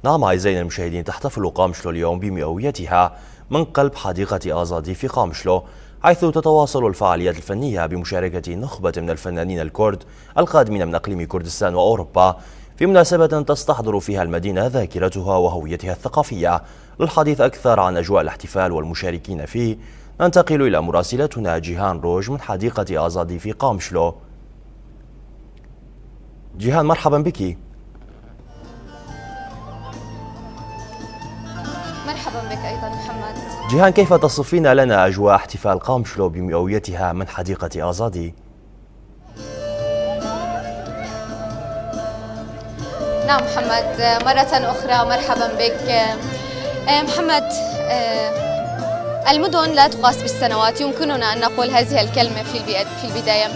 نعم أعزائنا المشاهدين، تحتفل قامشلو اليوم بمئويتها من قلب حديقة آزادي في قامشلو، حيث تتواصل الفعاليات الفنية بمشاركة نخبة من الفنانين الكرد القادمين من أقليم كردستان وأوروبا، في مناسبة تستحضر فيها المدينة ذاكرتها وهويتها الثقافية. للحديث أكثر عن أجواء الاحتفال والمشاركين فيه ننتقل إلى مراسلتنا جيهان روج من حديقة آزادي في قامشلو. جيهان، مرحبا بك. مرحبا بك أيضا محمد. جيهان، كيف تصفين لنا أجواء احتفال قامشلو بمئويتها من حديقة آزادي؟ نعم محمد، مرة أخرى مرحبا بك. محمد، المدن لا تقاس بالسنوات، يمكننا أن نقول هذه الكلمة في البداية.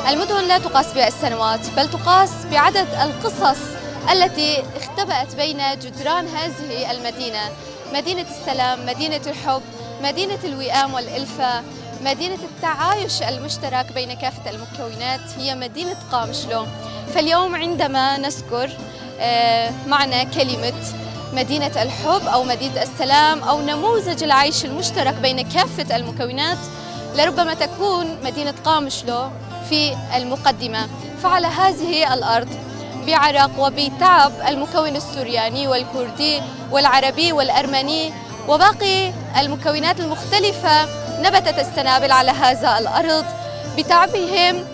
المدن لا تقاس بالسنوات، بل تقاس بعدد القصص التي اختبأت بين جدران هذه المدينة، مدينة السلام، مدينة الحب، مدينة الوئام والإلفة، مدينة التعايش المشترك بين كافة المكونات، هي مدينة قامشلو. فاليوم عندما نذكر معنى كلمة مدينة الحب أو مدينة السلام أو نموذج العيش المشترك بين كافة المكونات، لربما تكون مدينة قامشلو في المقدمة. فعلى هذه الأرض بعرق وبتعب المكون السورياني والكردي والعربي والأرمني وباقي المكونات المختلفة نبتت السنابل على هذا الأرض. بتعبهم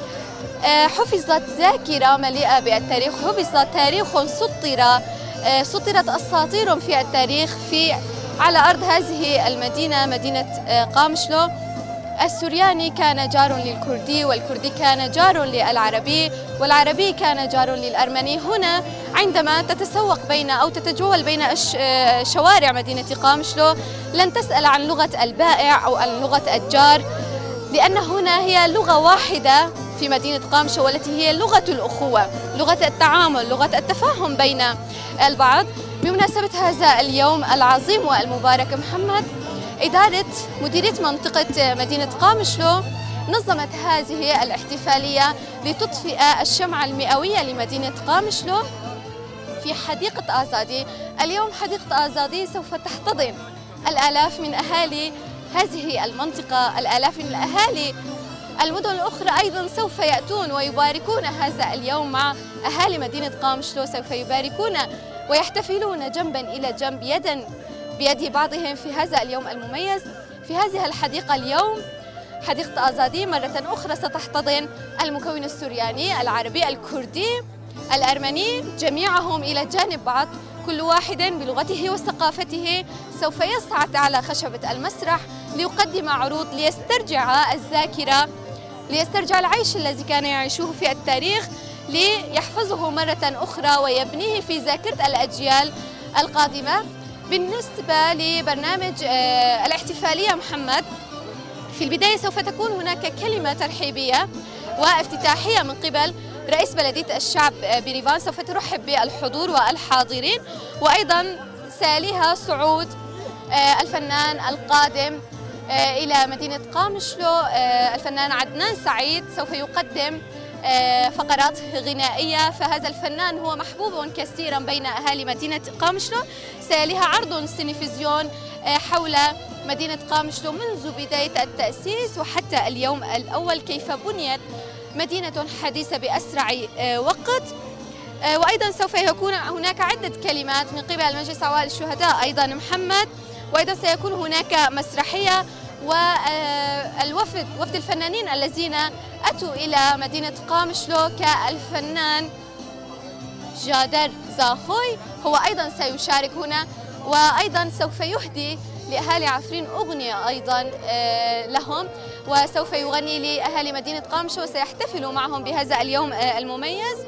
حفظت ذاكرة مليئة بالتاريخ، حفظ تاريخ سطرت أساطير في التاريخ على أرض هذه المدينة، مدينة قامشلو. السورياني كان جار للكردي، والكردي كان جار للعربي، والعربي كان جار للأرمني. هنا عندما تتسوق بين أو تتجول بين شوارع مدينة قامشلو لن تسأل عن لغة البائع أو عن لغة الجار، لأن هنا هي لغة واحدة في مدينة قامشلو، والتي هي لغة الأخوة، لغة التعامل، لغة التفاهم بين البعض. بمناسبة هذا اليوم العظيم والمبارك محمد، إدارة مديرية منطقة مدينة قامشلو نظمت هذه الاحتفالية لتطفئ الشمعة المئوية لمدينة قامشلو في حديقة آزادي. اليوم حديقة آزادي سوف تحتضن الآلاف من أهالي هذه المنطقة، الآلاف من الأهالي المدن الأخرى أيضا سوف يأتون ويباركون هذا اليوم مع أهالي مدينة قامشلو، سوف يباركون ويحتفلون جنبا إلى جنب، يدا بيد بعضهم في هذا اليوم المميز. في هذه الحديقة اليوم حديقة آزادي مرة أخرى ستحتضن المكون السورياني، العربي، الكردي، الأرمني، جميعهم إلى جانب بعض، كل واحد بلغته وثقافته سوف يصعد على خشبة المسرح ليقدم عروض ليسترجع الذاكرة، ليسترجع العيش الذي كان يعيشه في التاريخ، ليحفظه مرة أخرى ويبنيه في ذاكرة الأجيال القادمة. بالنسبة لبرنامج الاحتفالية محمد، في البداية سوف تكون هناك كلمة ترحيبية وافتتاحية من قبل رئيس بلدية الشعب بريفان، سوف ترحب بالحضور والحاضرين، وأيضا ساليها صعود الفنان القادم إلى مدينة قامشلو، الفنان عدنان سعيد، سوف يقدم فقرات غنائية. فهذا الفنان هو محبوب كثيرا بين أهالي مدينة قامشلو. سيليها عرض سينفزيون حول مدينة قامشلو منذ بداية التأسيس وحتى اليوم الأول، كيف بنيت مدينة حديثة بأسرع وقت. وأيضا سوف يكون هناك عدة كلمات من قبل مجلس عوائل الشهداء أيضا محمد، وأيضا سيكون هناك مسرحية، والوفد وفد الفنانين الذين أتوا إلى مدينة قامشلو كالفنان جادر زاخوي هو أيضا سيشارك هنا، وأيضا سوف يهدي لأهالي عفرين أغنية أيضا لهم، وسوف يغني لأهالي مدينة قامشلو وسيحتفلوا معهم بهذا اليوم المميز.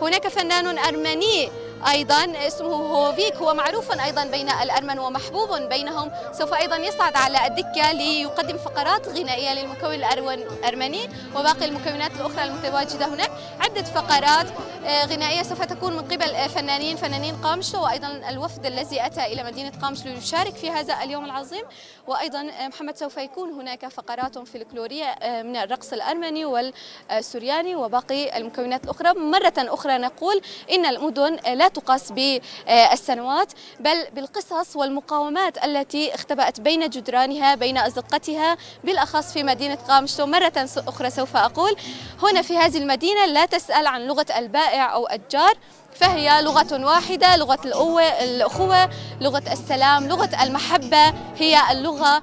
هناك فنان أرمني أيضا اسمه هوفيك، هو معروف أيضا بين الأرمن ومحبوب بينهم، سوف أيضا يصعد على الدكة ليقدم فقرات غنائية للمكون الأرمني وباقي المكونات الأخرى المتواجدة هناك. عدة فقرات غنائية سوف تكون من قبل فنانين قامشلو، وأيضا الوفد الذي أتى إلى مدينة قامشلو ليشارك في هذا اليوم العظيم. وأيضا محمد سوف يكون هناك فقرات فلكلورية من الرقص الأرمني والسورياني وباقي المكونات الأخرى. مرة أخرى نقول إن المدن لا تقاس بالسنوات بل بالقصص والمقاومات التي اختبأت بين جدرانها بين أزقتها، بالأخص في مدينة قامشلو. مرة أخرى سوف أقول هنا في هذه المدينة لا تسأل عن لغة البائع أو الجار، فهي لغة واحدة، لغة الأخوة، لغة السلام، لغة المحبة، هي اللغة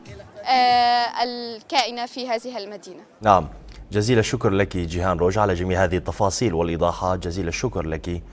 الكائنة في هذه المدينة. نعم، جزيل الشكر لك جيهان روج على جميع هذه التفاصيل والإيضاحات، جزيل الشكر لك